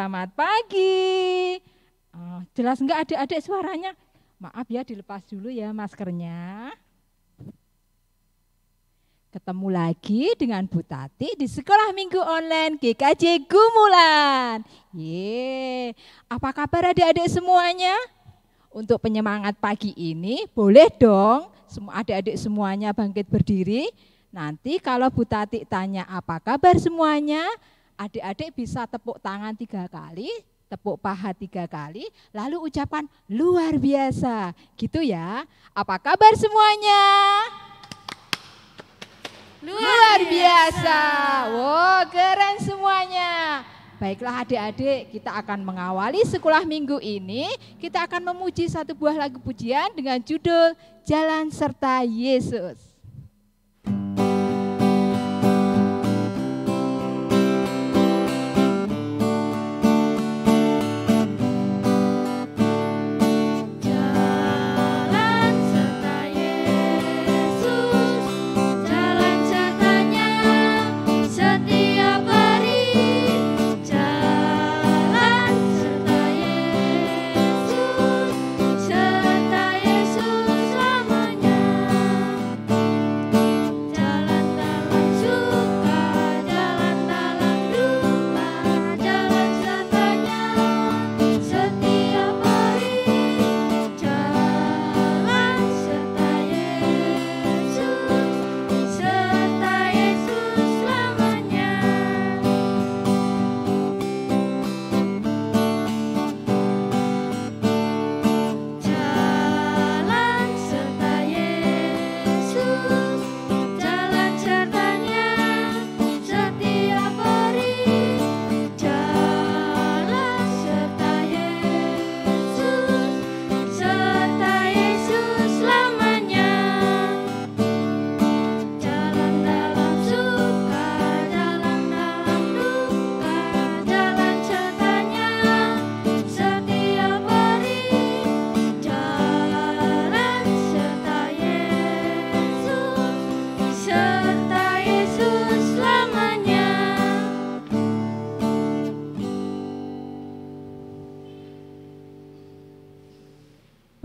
selamat pagi. Jelas enggak adik-adik suaranya? Maaf ya, dilepas dulu ya maskernya. Ketemu lagi dengan Bu Tati di Sekolah Minggu Online GKJ Gumulan. Apa kabar adik-adik semuanya? Untuk penyemangat pagi ini, boleh dong semua adik-adik semuanya bangkit berdiri. Nanti kalau Bu Tati tanya apa kabar semuanya, adik-adik bisa tepuk tangan 3 kali, tepuk paha 3 kali, lalu ucapan luar biasa. Gitu ya. Apa kabar semuanya? Luar biasa. Wow, keren semuanya. Baiklah adik-adik, kita akan mengawali sekolah minggu ini. Kita akan memuji satu buah lagu pujian dengan judul Jalan Serta Yesus.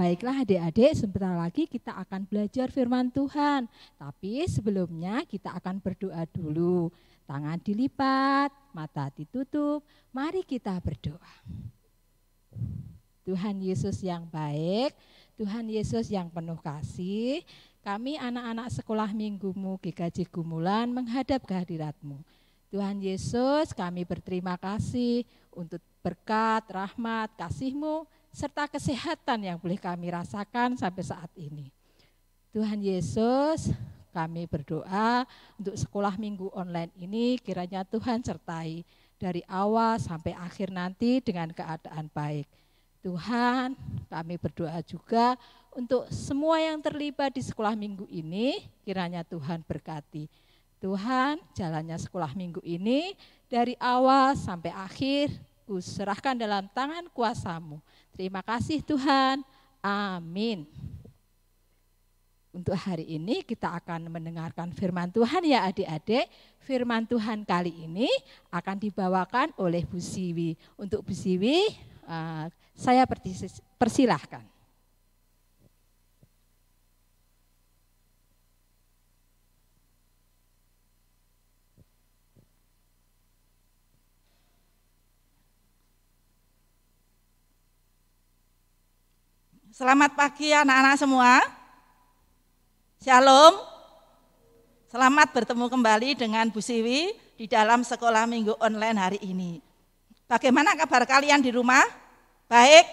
Baiklah adik-adik, sebentar lagi kita akan belajar firman Tuhan. Tapi sebelumnya kita akan berdoa dulu. Tangan dilipat, mata ditutup, mari kita berdoa. Tuhan Yesus yang baik, Tuhan Yesus yang penuh kasih, kami anak-anak sekolah minggumu GKJ Gumulan menghadap kehadirat-Mu. Tuhan Yesus, kami berterima kasih untuk berkat, rahmat, kasih-Mu, serta kesehatan yang boleh kami rasakan sampai saat ini. Tuhan Yesus, kami berdoa untuk sekolah minggu online ini, kiranya Tuhan sertai dari awal sampai akhir nanti dengan keadaan baik. Tuhan, kami berdoa juga untuk semua yang terlibat di sekolah minggu ini, kiranya Tuhan berkati. Tuhan, jalannya sekolah minggu ini dari awal sampai akhir, kuserahkan dalam tangan kuasa-Mu. Terima kasih Tuhan, amin. Untuk hari ini kita akan mendengarkan firman Tuhan ya adik-adik. Firman Tuhan kali ini akan dibawakan oleh Bu Siwi. Untuk Bu Siwi, saya persilahkan. Selamat pagi anak-anak semua. Shalom. Selamat bertemu kembali dengan Bu Siwi di dalam sekolah minggu online hari ini. Bagaimana kabar kalian di rumah? Baik?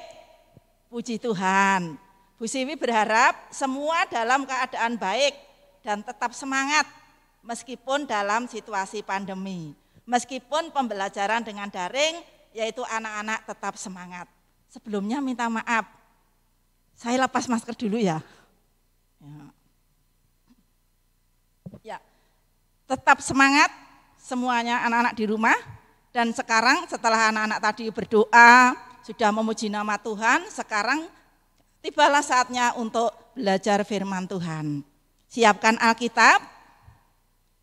Puji Tuhan. Bu Siwi berharap semua dalam keadaan baik dan tetap semangat meskipun dalam situasi pandemi. Meskipun pembelajaran dengan daring, yaitu anak-anak tetap semangat. Sebelumnya minta maaf. Saya lepas masker dulu ya. Ya, tetap semangat semuanya anak-anak di rumah. Dan sekarang setelah anak-anak tadi berdoa, sudah memuji nama Tuhan, sekarang tibalah saatnya untuk belajar firman Tuhan. Siapkan Alkitab,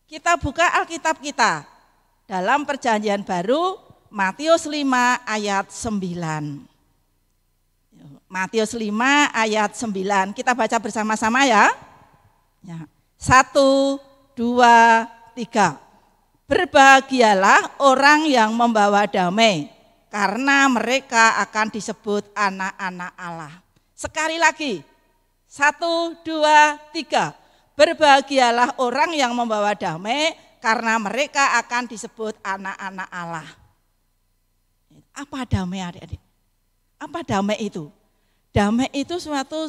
kita buka Alkitab kita. Dalam perjanjian baru, Matius 5 ayat 9. Matius 5 ayat 9. Kita baca bersama-sama ya. 1, 2, 3. Berbahagialah orang yang membawa damai, karena mereka akan disebut anak-anak Allah. Sekali lagi. 1, 2, 3. Berbahagialah orang yang membawa damai, karena mereka akan disebut anak-anak Allah. Apa damai, adik-adik? Apa damai itu? Damai itu suatu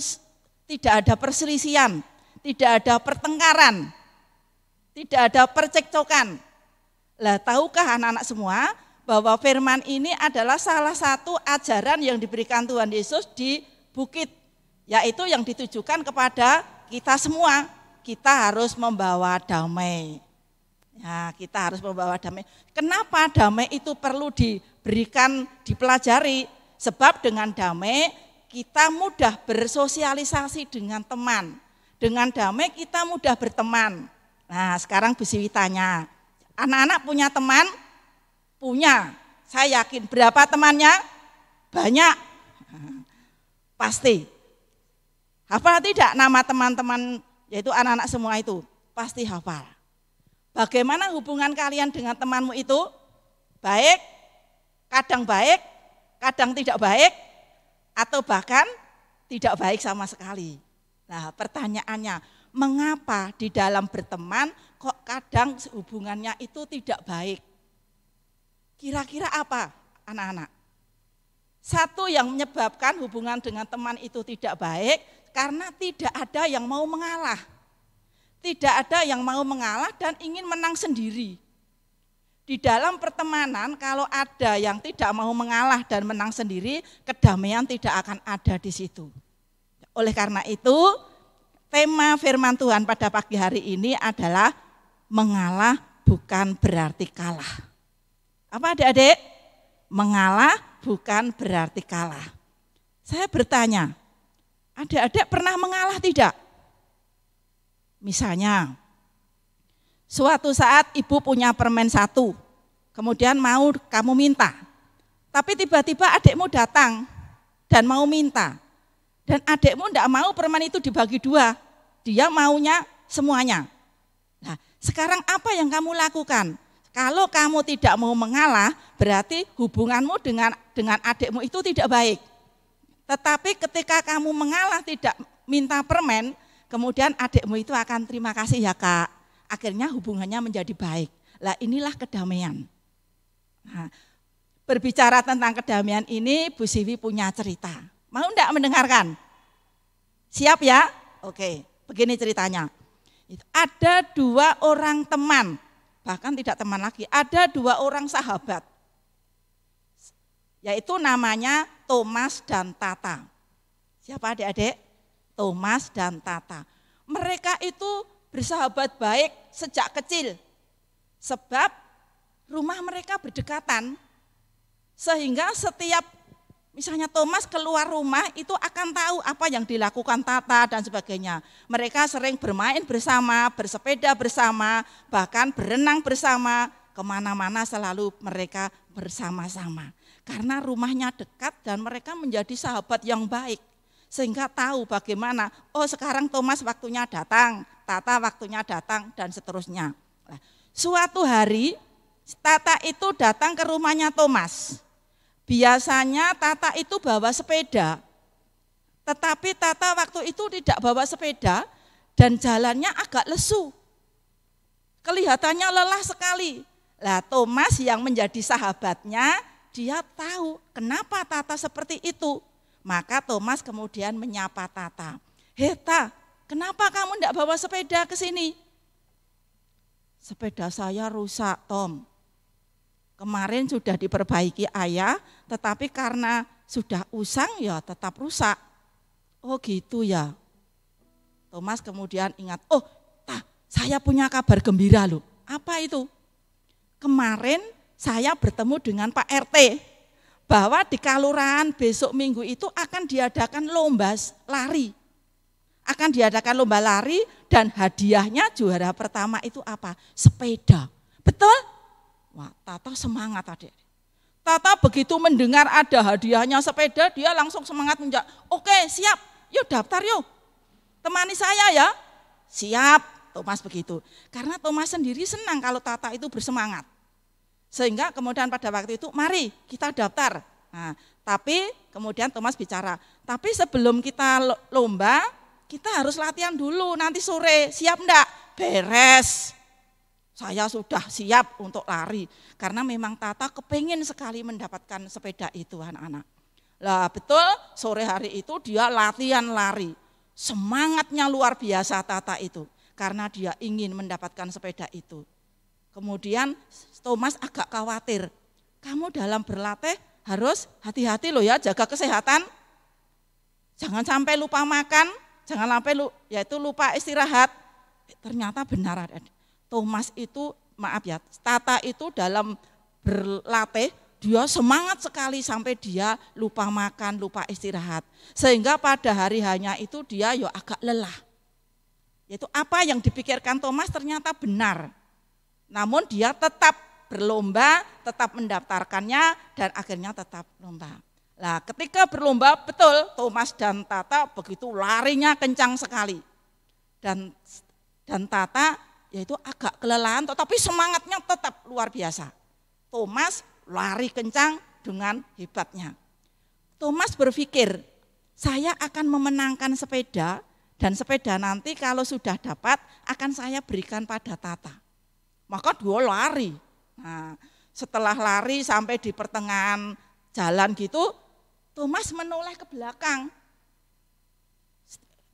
tidak ada perselisihan, tidak ada pertengkaran, tidak ada percekcokan. Lah, tahukah anak-anak semua bahwa firman ini adalah salah satu ajaran yang diberikan Tuhan Yesus di bukit, yaitu yang ditujukan kepada kita semua. Kita harus membawa damai. Ya, kita harus membawa damai. Kenapa damai itu perlu diberikan, dipelajari? Sebab dengan damai kita mudah bersosialisasi dengan teman. Dengan damai kita mudah berteman. Nah, sekarang Bu Siwi tanya, anak-anak punya teman? Punya. Saya yakin. Berapa temannya? Banyak. Pasti. Hafal tidak nama teman-teman, yaitu anak-anak semua itu? Pasti hafal. Bagaimana hubungan kalian dengan temanmu itu? Baik, kadang tidak baik, atau bahkan tidak baik sama sekali. Nah, pertanyaannya, mengapa di dalam berteman kok kadang hubungannya itu tidak baik? Kira-kira apa, anak-anak? Satu yang menyebabkan hubungan dengan teman itu tidak baik, karena tidak ada yang mau mengalah. Tidak ada yang mau mengalah dan ingin menang sendiri. Di dalam pertemanan kalau ada yang tidak mau mengalah dan menang sendiri, kedamaian tidak akan ada di situ. Oleh karena itu, tema firman Tuhan pada pagi hari ini adalah mengalah bukan berarti kalah. Apa adik-adik? Mengalah bukan berarti kalah. Saya bertanya, adik-adik pernah mengalah tidak? Misalnya, suatu saat ibu punya permen 1, kemudian mau kamu minta. Tapi tiba-tiba adikmu datang dan mau minta. Dan adikmu tidak mau permen itu dibagi 2, dia maunya semuanya. Nah, sekarang apa yang kamu lakukan? Kalau kamu tidak mau mengalah, berarti hubunganmu dengan adikmu itu tidak baik. Tetapi ketika kamu mengalah tidak minta permen, kemudian adikmu itu akan terima kasih ya kak. Akhirnya hubungannya menjadi baik. Lah inilah kedamaian. Nah, berbicara tentang kedamaian ini, Bu Siwi punya cerita. Mau enggak mendengarkan? Siap ya? Oke, begini ceritanya. Ada 2 orang teman, bahkan tidak teman lagi, ada 2 orang sahabat. Yaitu namanya Thomas dan Tata. Siapa adik-adik? Thomas dan Tata. Mereka itu bersahabat baik sejak kecil. Sebab rumah mereka berdekatan. Sehingga setiap misalnya Thomas keluar rumah itu akan tahu apa yang dilakukan Tata dan sebagainya. Mereka sering bermain bersama, bersepeda bersama, bahkan berenang bersama. Kemana-mana selalu mereka bersama-sama. Karena rumahnya dekat dan mereka menjadi sahabat yang baik. Sehingga tahu bagaimana, oh sekarang Thomas waktunya datang, Tata waktunya datang, dan seterusnya. Nah, suatu hari Tata itu datang ke rumahnya Thomas. Biasanya Tata itu bawa sepeda, tetapi Tata waktu itu tidak bawa sepeda dan jalannya agak lesu. Kelihatannya lelah sekali. Lah Thomas yang menjadi sahabatnya, dia tahu kenapa Tata seperti itu. Maka Thomas kemudian menyapa Tata. Heta, kenapa kamu tidak bawa sepeda ke sini? Sepeda saya rusak, Tom. Kemarin sudah diperbaiki ayah, tetapi karena sudah usang ya tetap rusak. Oh gitu ya. Thomas kemudian ingat, oh saya punya kabar gembira loh. Apa itu? Kemarin saya bertemu dengan Pak RT. Bahwa di kelurahan besok minggu itu akan diadakan lomba lari. Akan diadakan lomba lari dan hadiahnya juara pertama itu apa? Sepeda. Betul? Wah, Tata semangat adik. Tata begitu mendengar ada hadiahnya sepeda, dia langsung semangat menjak. Oke, siap, yuk daftar yuk. Temani saya ya. Siap, Thomas begitu. Karena Thomas sendiri senang kalau Tata itu bersemangat. Sehingga kemudian pada waktu itu, mari kita daftar. Nah, tapi kemudian Thomas bicara, tapi sebelum kita lomba, kita harus latihan dulu, nanti sore, siap enggak? Beres. Saya sudah siap untuk lari, karena memang Tata kepingin sekali mendapatkan sepeda itu anak-anak. Lah betul, sore hari itu dia latihan lari. Semangatnya luar biasa Tata itu, karena dia ingin mendapatkan sepeda itu. Kemudian Thomas agak khawatir, kamu dalam berlatih harus hati-hati loh ya, jaga kesehatan. Jangan sampai lupa makan, jangan sampai lupa istirahat. Ternyata benar, Thomas itu, maaf ya, Tata itu dalam berlatih, dia semangat sekali sampai dia lupa makan, lupa istirahat. Sehingga pada hari hanya itu dia agak lelah. Yaitu apa yang dipikirkan Thomas ternyata benar. Namun dia tetap berlomba, tetap mendaftarkannya, dan akhirnya tetap lomba. Nah, ketika berlomba betul Thomas dan Tata begitu larinya kencang sekali. Dan Tata yaitu agak kelelahan, tetapi semangatnya tetap luar biasa. Thomas lari kencang dengan hebatnya. Thomas berpikir, saya akan memenangkan sepeda, dan sepeda nanti kalau sudah dapat akan saya berikan pada Tata. Maka dia lari. Nah, setelah lari sampai di pertengahan jalan gitu, Thomas menoleh ke belakang.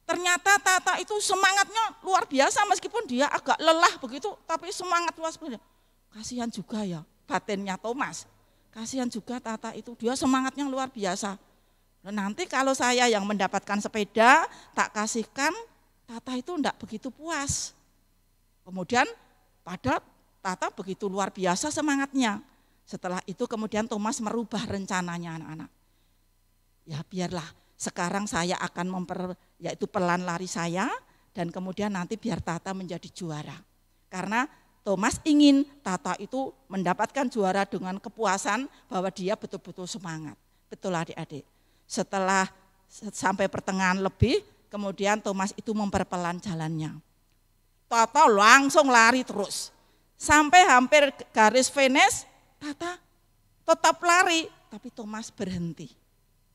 Ternyata Tata itu semangatnya luar biasa meskipun dia agak lelah begitu, tapi semangat luar biasa. Kasihan juga ya batinnya Thomas. Kasihan juga Tata itu, dia semangatnya luar biasa. Nah, nanti kalau saya yang mendapatkan sepeda, tak kasihkan, Tata itu enggak begitu puas. Kemudian pada Tata begitu luar biasa semangatnya. Setelah itu kemudian Thomas merubah rencananya anak-anak. Ya biarlah, sekarang saya akan yaitu pelan lari saya, dan kemudian nanti biar Tata menjadi juara. Karena Thomas ingin Tata itu mendapatkan juara dengan kepuasan bahwa dia betul-betul semangat. Betul adik-adik. Setelah sampai pertengahan lebih, kemudian Thomas itu memperpelan jalannya. Tata langsung lari terus. Sampai hampir garis finish, Tata tetap lari, tapi Thomas berhenti.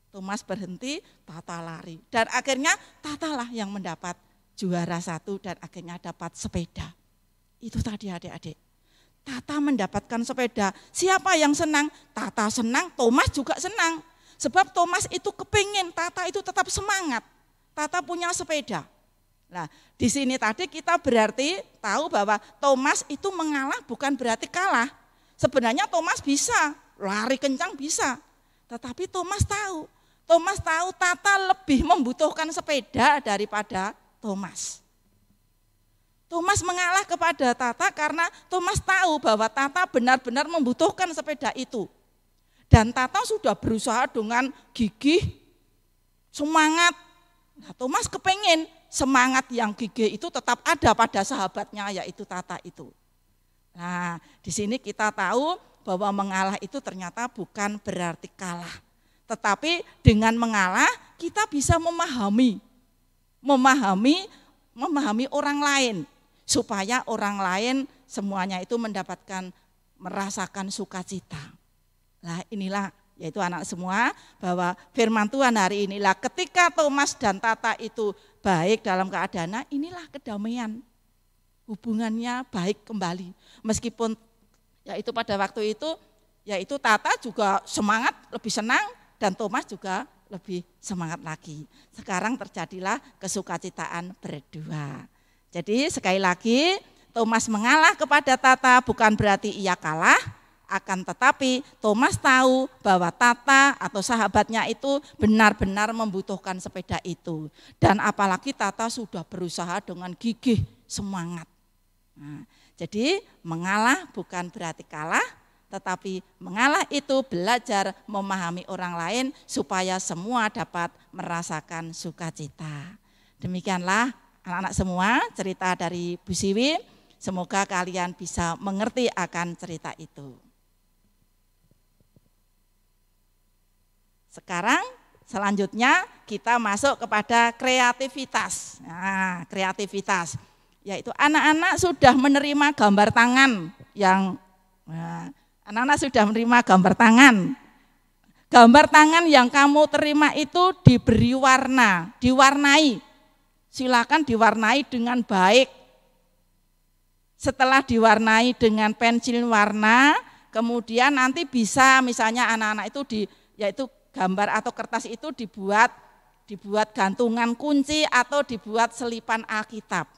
Thomas berhenti, Tata lari. Dan akhirnya Tata lah yang mendapat juara 1 dan akhirnya dapat sepeda. Itu tadi adik-adik. Tata mendapatkan sepeda. Siapa yang senang? Tata senang, Thomas juga senang. Sebab Thomas itu kepingin Tata itu tetap semangat. Tata punya sepeda. Nah, di sini tadi kita berarti tahu bahwa Thomas itu mengalah bukan berarti kalah. Sebenarnya Thomas bisa, lari kencang bisa. Tetapi Thomas tahu Tata lebih membutuhkan sepeda daripada Thomas. Thomas mengalah kepada Tata karena Thomas tahu bahwa Tata benar-benar membutuhkan sepeda itu. Dan Tata sudah berusaha dengan gigih, semangat. Nah, Thomas kepengen semangat yang gigih itu tetap ada pada sahabatnya, yaitu Tata itu. Nah, di sini kita tahu bahwa mengalah itu ternyata bukan berarti kalah. Tetapi dengan mengalah kita bisa memahami orang lain, supaya orang lain semuanya itu merasakan sukacita. Nah, inilah yaitu anak semua, bahwa firman Tuhan hari inilah ketika Thomas dan Tata itu baik dalam keadaan, inilah kedamaian. Hubungannya baik kembali. Meskipun yaitu pada waktu itu yaitu Tata juga semangat, lebih senang, dan Thomas juga lebih semangat lagi. Sekarang terjadilah kesukacitaan berdua. Jadi sekali lagi, Thomas mengalah kepada Tata bukan berarti ia kalah, akan tetapi Thomas tahu bahwa Tata atau sahabatnya itu benar-benar membutuhkan sepeda itu. Dan apalagi Tata sudah berusaha dengan gigih, semangat. Nah, jadi mengalah bukan berarti kalah, tetapi mengalah itu belajar memahami orang lain supaya semua dapat merasakan sukacita. Demikianlah anak-anak semua cerita dari Bu Siwi. Semoga kalian bisa mengerti akan cerita itu. Sekarang selanjutnya kita masuk kepada kreativitas. Nah, kreativitas yaitu anak-anak sudah menerima gambar tangan anak-anak sudah menerima gambar tangan. Gambar tangan yang kamu terima itu diberi warna, diwarnai. Silakan diwarnai dengan baik. Setelah diwarnai dengan pensil warna, kemudian nanti bisa misalnya anak-anak itu yaitu gambar atau kertas itu dibuat gantungan kunci atau dibuat selipan Alkitab.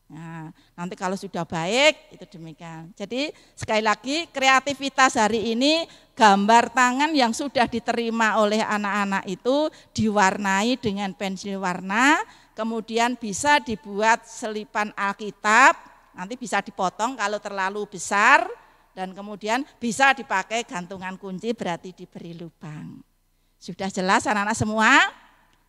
Nah, nanti kalau sudah baik itu demikian. Jadi sekali lagi kreativitas hari ini gambar tangan yang sudah diterima oleh anak-anak itu diwarnai dengan pensil warna, kemudian bisa dibuat selipan Alkitab, nanti bisa dipotong kalau terlalu besar dan kemudian bisa dipakai gantungan kunci berarti diberi lubang. Sudah jelas anak-anak semua?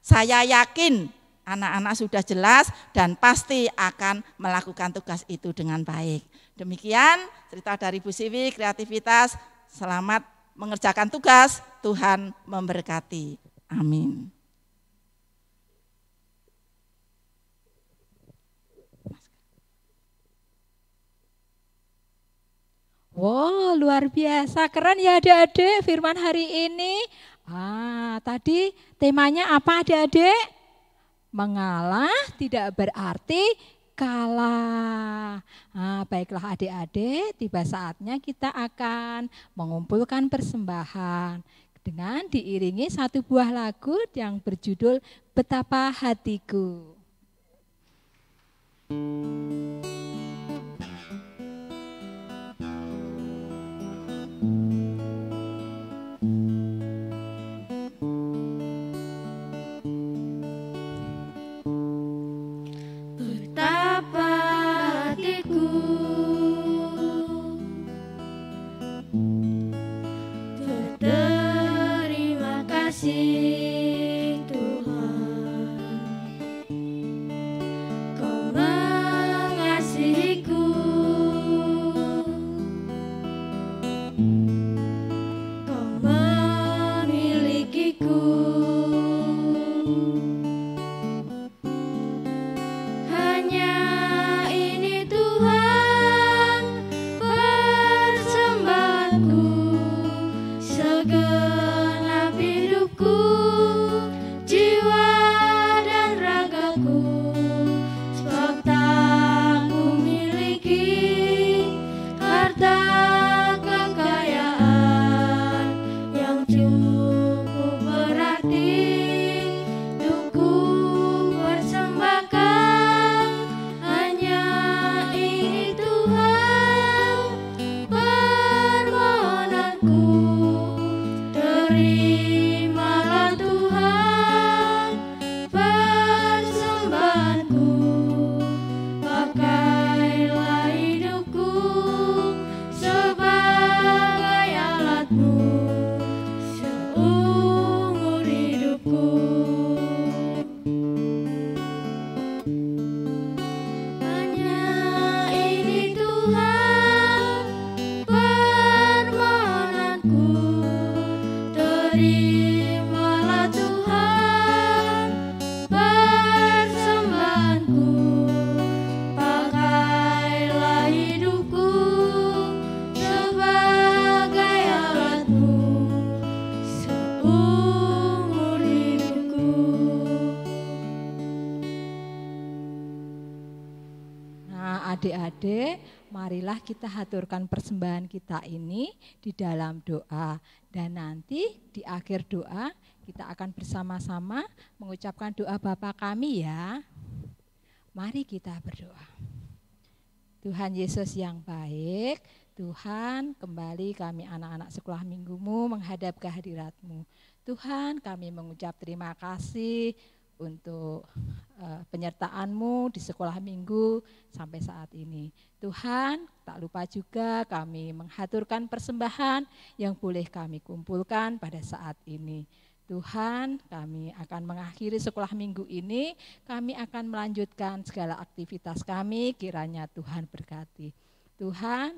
Saya yakin anak-anak sudah jelas dan pasti akan melakukan tugas itu dengan baik. Demikian cerita dari Bu Siwi, kreativitas. Selamat mengerjakan tugas, Tuhan memberkati. Amin. Wow, luar biasa, keren ya adik-adik firman hari ini. Tadi temanya apa adik-adik? Mengalah tidak berarti kalah. Baiklah adik-adik, tiba saatnya kita akan mengumpulkan persembahan dengan diiringi satu buah lagu yang berjudul Betapa Hatiku. Adik-adik, marilah kita haturkan persembahan kita ini di dalam doa. Dan nanti di akhir doa kita akan bersama-sama mengucapkan doa Bapa kami ya. Mari kita berdoa. Tuhan Yesus yang baik, Tuhan kembali kami anak-anak sekolah minggumu menghadap kehadirat-Mu. Tuhan kami mengucap terima kasih untuk penyertaan-Mu di sekolah minggu sampai saat ini. Tuhan, tak lupa juga kami menghaturkan persembahan yang boleh kami kumpulkan pada saat ini. Tuhan, kami akan mengakhiri sekolah minggu ini, kami akan melanjutkan segala aktivitas kami, kiranya Tuhan berkati. Tuhan,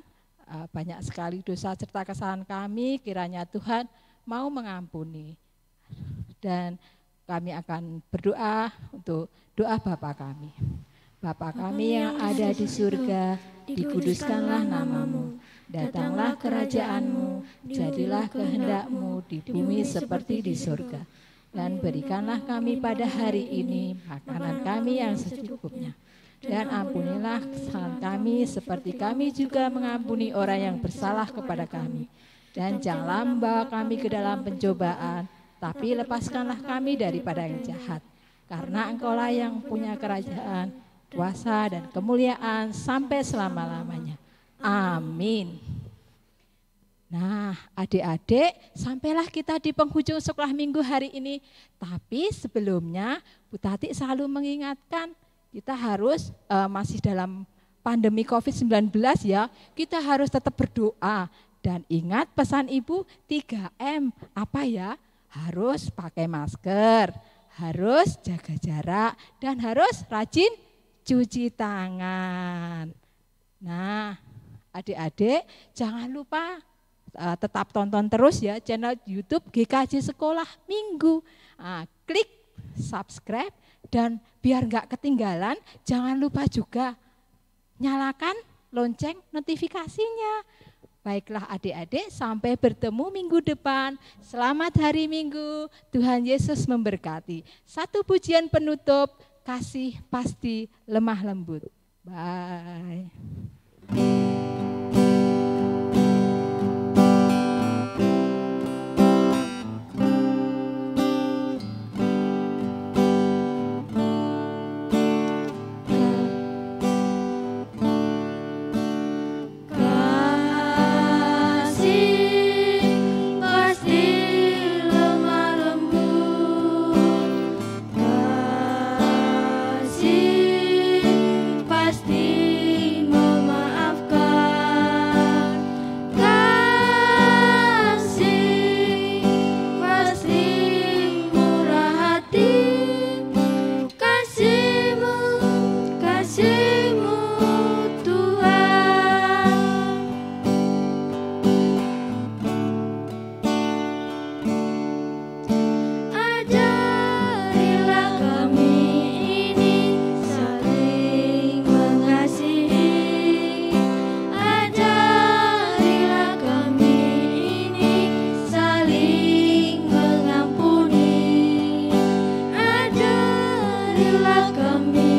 banyak sekali dosa serta kesalahan kami, kiranya Tuhan mau mengampuni. Dan kami akan berdoa untuk doa Bapa kami. Bapa kami yang ada di surga, dikuduskanlah namamu. Datanglah kerajaan-Mu, jadilah kehendak-Mu di bumi seperti di surga. Dan berikanlah kami pada hari ini makanan kami yang secukupnya. Dan ampunilah kesalahan kami seperti kami juga mengampuni orang yang bersalah kepada kami. Dan janganlah membawa kami ke dalam pencobaan, tapi lepaskanlah kami daripada yang jahat. Karena Engkaulah yang punya kerajaan, kuasa dan kemuliaan sampai selama-lamanya. Amin. Nah, adik-adik, sampailah kita di penghujung sekolah minggu hari ini. Tapi sebelumnya, Bu Tati selalu mengingatkan, kita harus masih dalam pandemi COVID-19 ya, kita harus tetap berdoa. Dan ingat pesan Ibu 3M, apa ya? Harus pakai masker, harus jaga jarak, dan harus rajin cuci tangan. Nah, adik-adik jangan lupa tetap tonton terus ya channel YouTube GKJ Sekolah Minggu. Klik subscribe dan biar nggak ketinggalan, jangan lupa juga nyalakan lonceng notifikasinya. Baiklah adik-adik, sampai bertemu minggu depan. Selamat hari Minggu, Tuhan Yesus memberkati. Satu pujian penutup, kasih pasti lemah lembut. Bye. Kami